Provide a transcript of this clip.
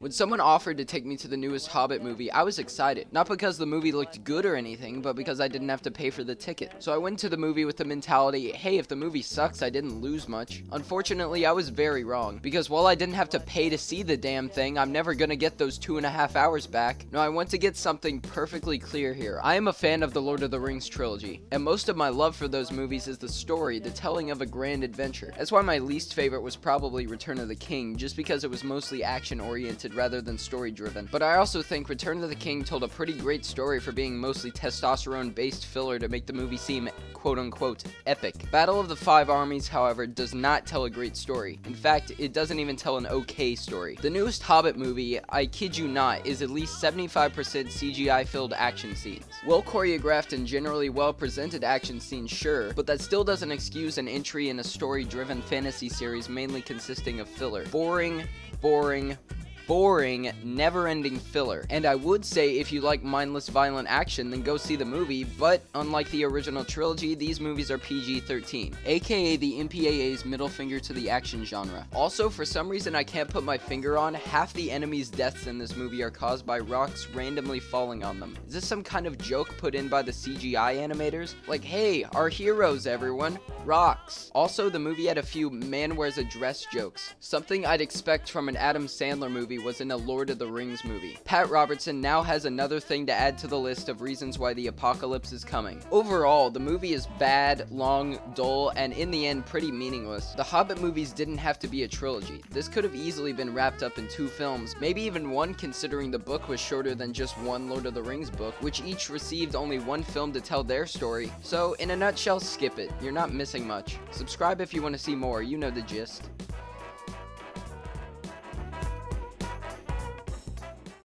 When someone offered to take me to the newest Hobbit movie, I was excited. Not because the movie looked good or anything, but because I didn't have to pay for the ticket. So I went to the movie with the mentality, hey, if the movie sucks, I didn't lose much. Unfortunately, I was very wrong, because while I didn't have to pay to see the damn thing, I'm never gonna get those 2.5 hours back. No, I want to get something perfectly clear here. I am a fan of the Lord of the Rings trilogy, and most of my love for those movies is the story, the telling of a grand adventure. That's why my least favorite was probably Return of the King, just because it was mostly action-oriented rather than story-driven. But I also think Return of the King told a pretty great story for being mostly testosterone-based filler to make the movie seem quote-unquote epic. Battle of the Five Armies, however, does not tell a great story. In fact, it doesn't even tell an okay story. The newest Hobbit movie, I kid you not, is at least 75% CGI-filled action scenes. Well choreographed and generally well-presented action scenes, sure, but that still doesn't excuse an entry in a story-driven fantasy series mainly consisting of filler. Boring, never-ending filler. And I would say if you like mindless violent action, then go see the movie, but unlike the original trilogy, these movies are PG-13, aka the MPAA's middle finger to the action genre. Also, for some reason I can't put my finger on, half the enemies' deaths in this movie are caused by rocks randomly falling on them. Is this some kind of joke put in by the CGI animators? Like, hey, our heroes, everyone. Rocks. Also, the movie had a few man wears a dress jokes. Something I'd expect from an Adam Sandler movie was in a Lord of the Rings movie. Pat Robertson now has another thing to add to the list of reasons why the apocalypse is coming. Overall, the movie is bad, long, dull, and in the end pretty meaningless. The Hobbit movies didn't have to be a trilogy. This could have easily been wrapped up in 2 films, maybe even 1 considering the book was shorter than just 1 Lord of the Rings book, which each received only 1 film to tell their story. So in a nutshell, skip it. You're not missing much. Subscribe if you want to see more, you know the gist.